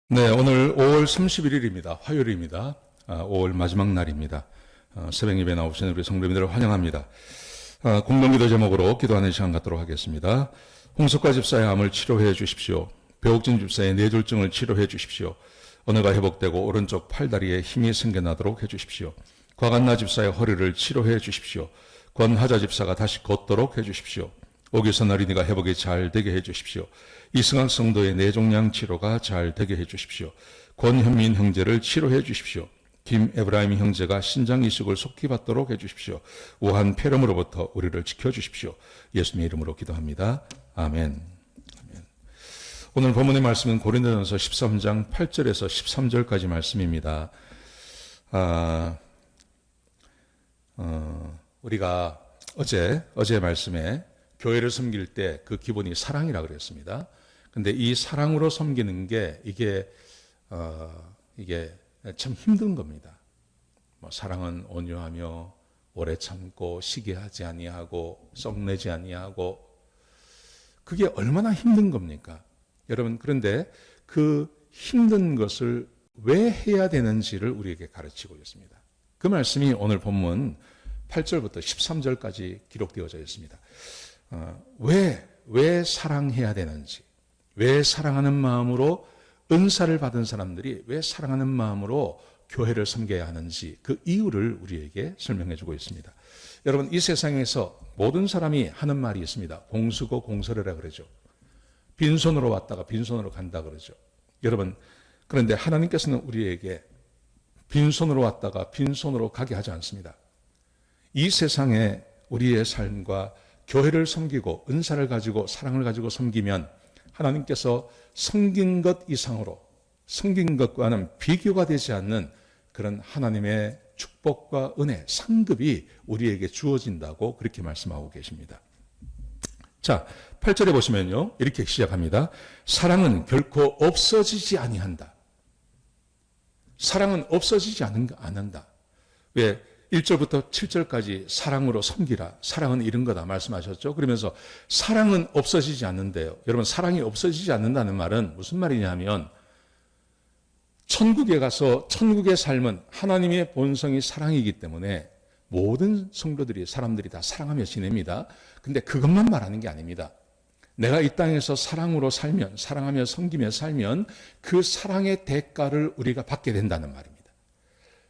네, 오늘 5월 31일입니다. 화요일입니다. 5월 마지막 날입니다. 새벽 예배 나오신 우리 성도님들을 환영합니다. 공동기도 제목으로 기도하는 시간 갖도록 하겠습니다. 홍석과 집사의 암을 치료해 주십시오. 배옥진 집사의 뇌졸중을 치료해 주십시오. 언어가 회복되고 오른쪽 팔다리에 힘이 생겨나도록 해 주십시오. 곽한나 집사의 허리를 치료해 주십시오. 권하자 집사가 다시 걷도록 해 주십시오. 오기선 어린이가 회복이 잘 되게 해 주십시오. 이승학 성도의 뇌종양 치료가 잘 되게 해 주십시오. 권현민 형제를 치료해 주십시오. 김에브라임 형제가 신장 이식을 속히 받도록 해 주십시오. 우한 폐렴으로부터 우리를 지켜주십시오. 예수님의 이름으로 기도합니다. 아멘. 오늘 본문의 말씀은 고린도전서 13장 8절에서 13절까지 말씀입니다. 우리가 어제 말씀에 교회를 섬길 때 그 기본이 사랑이라고 그랬습니다. 근데 이 사랑으로 섬기는 게 이게 참 힘든 겁니다. 사랑은 온유하며 오래 참고 시기하지 아니하고 썩내지 아니하고 그게 얼마나 힘든 겁니까? 여러분, 그런데 그 힘든 것을 왜 해야 되는지를 우리에게 가르치고 있습니다. 그 말씀이 오늘 본문 8절부터 13절까지 기록되어져 있습니다. 왜 사랑해야 되는지, 왜 사랑하는 마음으로 은사를 받은 사람들이 왜 사랑하는 마음으로 교회를 섬겨야 하는지 그 이유를 우리에게 설명해 주고 있습니다. 여러분, 이 세상에서 모든 사람이 하는 말이 있습니다. 공수고 공설이라 그러죠. 빈손으로 왔다가 빈손으로 간다 그러죠. 여러분, 그런데 하나님께서는 우리에게 빈손으로 왔다가 빈손으로 가게 하지 않습니다. 이 세상에 우리의 삶과 교회를 섬기고 은사를 가지고 사랑을 가지고 섬기면 하나님께서 섬긴 것 이상으로 섬긴 것과는 비교가 되지 않는 그런 하나님의 축복과 은혜, 상급이 우리에게 주어진다고 그렇게 말씀하고 계십니다. 자, 8절에 보시면요, 이렇게 시작합니다. 사랑은 결코 없어지지 아니한다. 사랑은 없어지지 않는다. 왜? 1절부터 7절까지 사랑으로 섬기라. 사랑은 이런 거다 말씀하셨죠. 그러면서 사랑은 없어지지 않는데요. 여러분, 사랑이 없어지지 않는다는 말은 무슨 말이냐면 천국에 가서 천국의 삶은 하나님의 본성이 사랑이기 때문에 모든 성도들이 사람들이 다 사랑하며 지냅니다. 근데 그것만 말하는 게 아닙니다. 내가 이 땅에서 사랑으로 살면, 사랑하며 섬기며 살면 그 사랑의 대가를 우리가 받게 된다는 말입니다.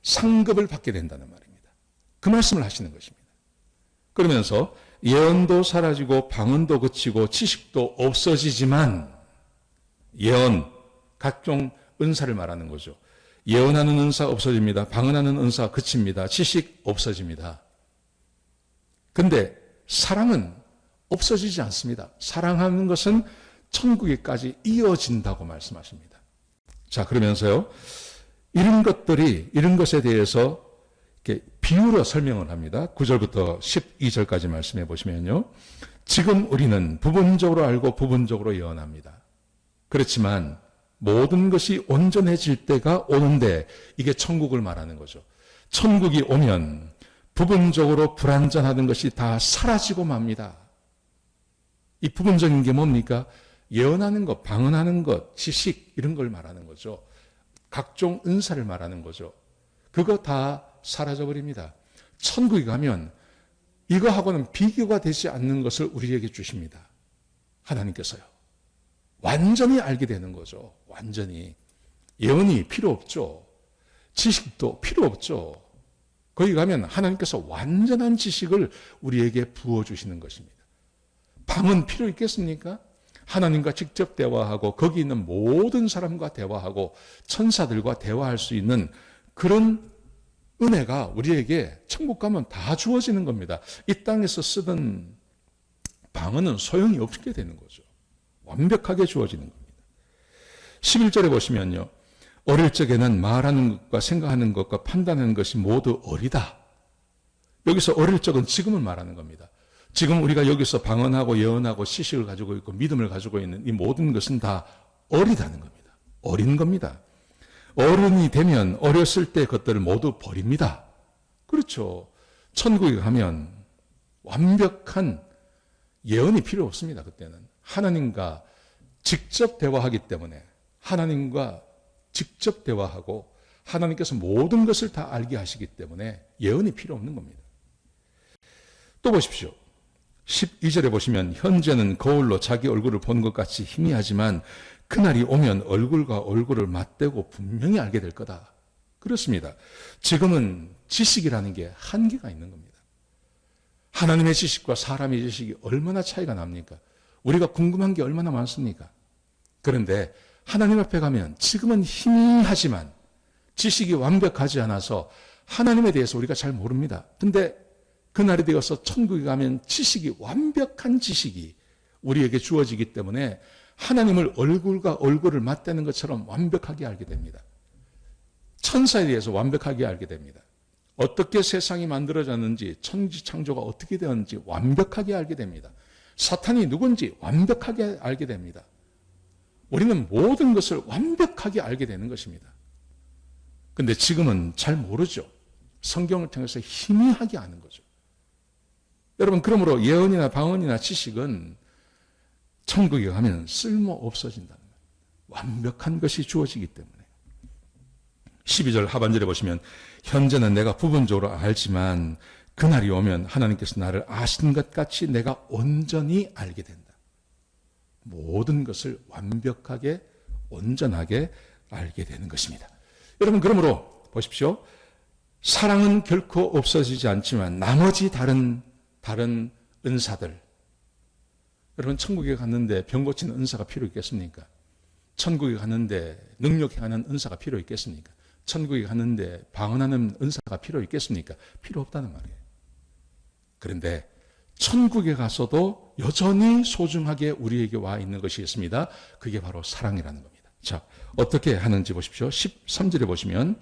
상급을 받게 된다는 말입니다. 그 말씀을 하시는 것입니다. 그러면서 예언도 사라지고 방언도 그치고 지식도 없어지지만, 예언, 각종 은사를 말하는 거죠. 예언하는 은사 없어집니다. 방언하는 은사 그칩니다. 지식 없어집니다. 근데 사랑은 없어지지 않습니다. 사랑하는 것은 천국에까지 이어진다고 말씀하십니다. 자, 그러면서요, 이런 것에 대해서 이렇게 비유로 설명을 합니다. 9절부터 12절까지 말씀해 보시면요. 지금 우리는 부분적으로 알고 부분적으로 예언합니다. 그렇지만 모든 것이 온전해질 때가 오는데 이게 천국을 말하는 거죠. 천국이 오면 부분적으로 불완전하던 것이 다 사라지고 맙니다. 이 부분적인 게 뭡니까? 예언하는 것, 방언하는 것, 지식 이런 걸 말하는 거죠. 각종 은사를 말하는 거죠. 그거 다 사라져버립니다. 천국에 가면 이거하고는 비교가 되지 않는 것을 우리에게 주십니다. 하나님께서요. 완전히 알게 되는 거죠. 완전히. 예언이 필요 없죠. 지식도 필요 없죠. 거기 가면 하나님께서 완전한 지식을 우리에게 부어주시는 것입니다. 방언 필요 있겠습니까? 하나님과 직접 대화하고 거기 있는 모든 사람과 대화하고 천사들과 대화할 수 있는 그런 은혜가 우리에게 천국 가면 다 주어지는 겁니다. 이 땅에서 쓰던 방언은 소용이 없게 되는 거죠. 완벽하게 주어지는 겁니다. 11절에 보시면요. 어릴 적에는 말하는 것과 생각하는 것과 판단하는 것이 모두 어리다. 여기서 어릴 적은 지금을 말하는 겁니다. 지금 우리가 여기서 방언하고 예언하고 지식을 가지고 있고 믿음을 가지고 있는 이 모든 것은 다 어리다는 겁니다. 어린 겁니다. 어른이 되면 어렸을 때 것들을 모두 버립니다. 그렇죠. 천국에 가면 완벽한 예언이 필요 없습니다. 그때는 하나님과 직접 대화하기 때문에 하나님과 직접 대화하고 하나님께서 모든 것을 다 알게 하시기 때문에 예언이 필요 없는 겁니다. 또 보십시오. 12절에 보시면 현재는 거울로 자기 얼굴을 보는 것 같이 희미하지만 그날이 오면 얼굴과 얼굴을 맞대고 분명히 알게 될 거다. 그렇습니다. 지금은 지식이라는 게 한계가 있는 겁니다. 하나님의 지식과 사람의 지식이 얼마나 차이가 납니까? 우리가 궁금한 게 얼마나 많습니까? 그런데 하나님 앞에 가면 지금은 희미하지만 지식이 완벽하지 않아서 하나님에 대해서 우리가 잘 모릅니다. 근데 그날이 되어서 천국에 가면 지식이 완벽한 지식이 우리에게 주어지기 때문에 하나님을 얼굴과 얼굴을 맞대는 것처럼 완벽하게 알게 됩니다. 천사에 대해서 완벽하게 알게 됩니다. 어떻게 세상이 만들어졌는지, 천지 창조가 어떻게 되었는지 완벽하게 알게 됩니다. 사탄이 누군지 완벽하게 알게 됩니다. 우리는 모든 것을 완벽하게 알게 되는 것입니다. 근데 지금은 잘 모르죠. 성경을 통해서 희미하게 아는 거죠. 여러분, 그러므로 예언이나 방언이나 지식은 천국에 가면 쓸모 없어진다는 거예요. 완벽한 것이 주어지기 때문에. 12절 하반절에 보시면 현재는 내가 부분적으로 알지만 그날이 오면 하나님께서 나를 아신 것 같이 내가 온전히 알게 된다. 모든 것을 완벽하게 온전하게 알게 되는 것입니다. 여러분, 그러므로 보십시오. 사랑은 결코 없어지지 않지만 나머지 다른 은사들, 여러분, 천국에 갔는데 병 고치는 은사가 필요 있겠습니까? 천국에 갔는데 능력해 하는 은사가 필요 있겠습니까? 천국에 갔는데 방언하는 은사가 필요 있겠습니까? 필요 없다는 말이에요. 그런데 천국에 가서도 여전히 소중하게 우리에게 와 있는 것이 있습니다. 그게 바로 사랑이라는 겁니다. 자, 어떻게 하는지 보십시오. 13절에 보시면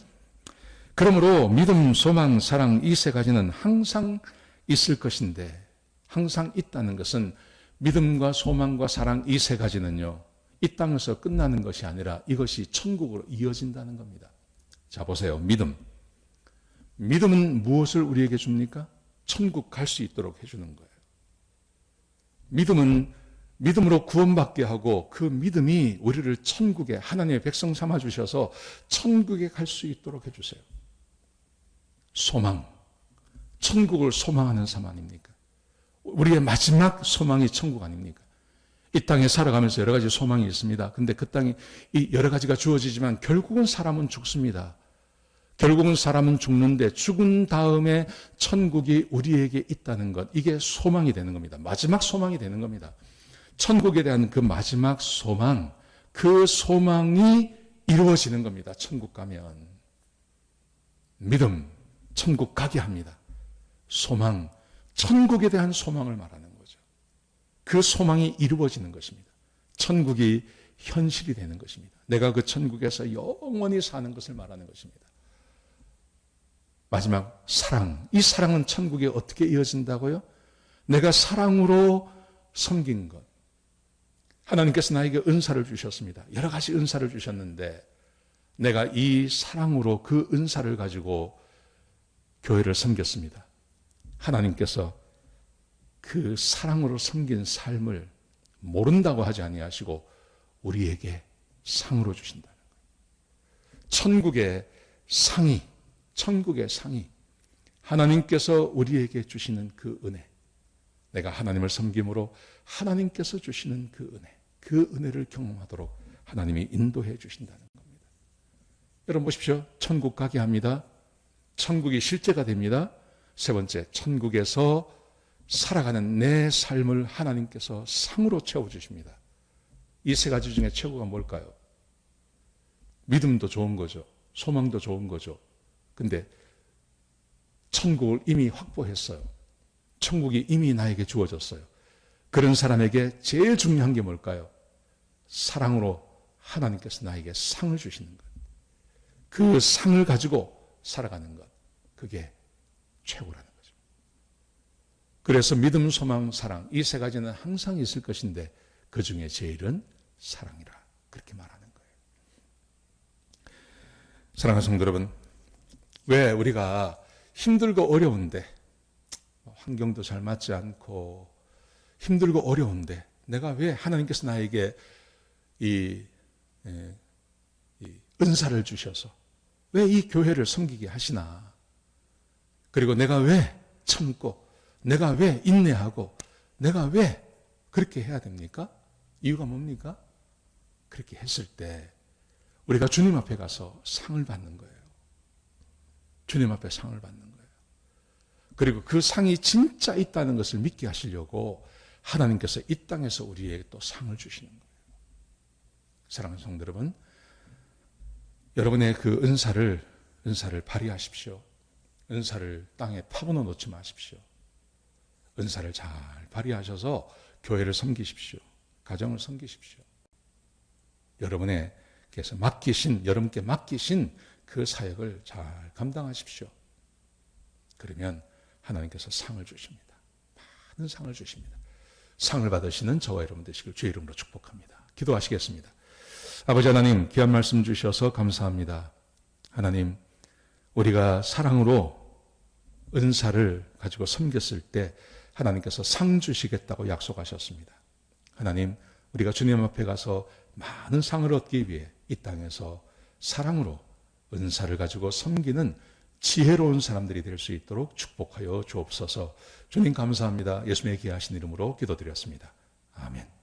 그러므로 믿음, 소망, 사랑 이 세 가지는 항상 있을 것인데, 항상 있다는 것은 믿음과 소망과 사랑 이 세 가지는요, 이 땅에서 끝나는 것이 아니라 이것이 천국으로 이어진다는 겁니다. 자, 보세요. 믿음은 무엇을 우리에게 줍니까? 천국 갈 수 있도록 해주는 거예요. 믿음은 믿음으로 구원받게 하고 그 믿음이 우리를 천국에 하나님의 백성 삼아 주셔서 천국에 갈 수 있도록 해주세요. 소망, 천국을 소망하는 삶 아닙니까? 우리의 마지막 소망이 천국 아닙니까? 이 땅에 살아가면서 여러 가지 소망이 있습니다. 근데 그 땅에 이 여러 가지가 주어지지만 결국은 사람은 죽습니다. 결국은 사람은 죽는데 죽은 다음에 천국이 우리에게 있다는 것, 이게 소망이 되는 겁니다. 마지막 소망이 되는 겁니다. 천국에 대한 그 마지막 소망, 그 소망이 이루어지는 겁니다. 천국 가면. 믿음, 천국 가게 합니다. 소망, 천국에 대한 소망을 말하는 거죠. 그 소망이 이루어지는 것입니다. 천국이 현실이 되는 것입니다. 내가 그 천국에서 영원히 사는 것을 말하는 것입니다. 마지막 사랑, 이 사랑은 천국에 어떻게 이어진다고요? 내가 사랑으로 섬긴 것. 하나님께서 나에게 은사를 주셨습니다. 여러 가지 은사를 주셨는데 내가 이 사랑으로 그 은사를 가지고 교회를 섬겼습니다. 하나님께서 그 사랑으로 섬긴 삶을 모른다고 하지 아니하시고 우리에게 상으로 주신다는 거예요. 천국의 상이 하나님께서 우리에게 주시는 그 은혜, 내가 하나님을 섬김으로 하나님께서 주시는 그 은혜를 경험하도록 하나님이 인도해 주신다는 겁니다. 여러분 보십시오. 천국 가게 합니다. 천국이 실제가 됩니다. 세 번째, 천국에서 살아가는 내 삶을 하나님께서 상으로 채워주십니다. 이 세 가지 중에 최고가 뭘까요? 믿음도 좋은 거죠. 소망도 좋은 거죠. 근데 천국을 이미 확보했어요. 천국이 이미 나에게 주어졌어요. 그런 사람에게 제일 중요한 게 뭘까요? 사랑으로 하나님께서 나에게 상을 주시는 것. 그 상을 가지고 살아가는 것. 그게 최고라는 거죠. 그래서 믿음, 소망, 사랑 이 세 가지는 항상 있을 것인데 그 중에 제일은 사랑이라 그렇게 말하는 거예요. 사랑하는 성도 여러분, 왜 우리가 힘들고 어려운데 환경도 잘 맞지 않고 힘들고 어려운데 내가 왜 하나님께서 나에게 이 은사를 주셔서 왜 이 교회를 섬기게 하시나? 그리고 내가 왜 참고, 내가 왜 인내하고, 내가 왜 그렇게 해야 됩니까? 이유가 뭡니까? 그렇게 했을 때 우리가 주님 앞에 가서 상을 받는 거예요. 주님 앞에 상을 받는 거예요. 그리고 그 상이 진짜 있다는 것을 믿게 하시려고 하나님께서 이 땅에서 우리에게 또 상을 주시는 거예요. 사랑하는 성도 여러분, 여러분의 그 은사를 발휘하십시오. 은사를 땅에 파묻어 놓지 마십시오. 은사를 잘 발휘하셔서 교회를 섬기십시오. 가정을 섬기십시오. 여러분께 맡기신 그 사역을 잘 감당하십시오. 그러면 하나님께서 상을 주십니다. 많은 상을 주십니다. 상을 받으시는 저와 여러분 되시길 주의 이름으로 축복합니다. 기도하시겠습니다. 아버지 하나님, 귀한 말씀 주셔서 감사합니다. 하나님, 우리가 사랑으로 은사를 가지고 섬겼을 때 하나님께서 상 주시겠다고 약속하셨습니다. 하나님, 우리가 주님 앞에 가서 많은 상을 얻기 위해 이 땅에서 사랑으로 은사를 가지고 섬기는 지혜로운 사람들이 될 수 있도록 축복하여 주옵소서. 주님 감사합니다. 예수님의 귀하신 이름으로 기도드렸습니다. 아멘.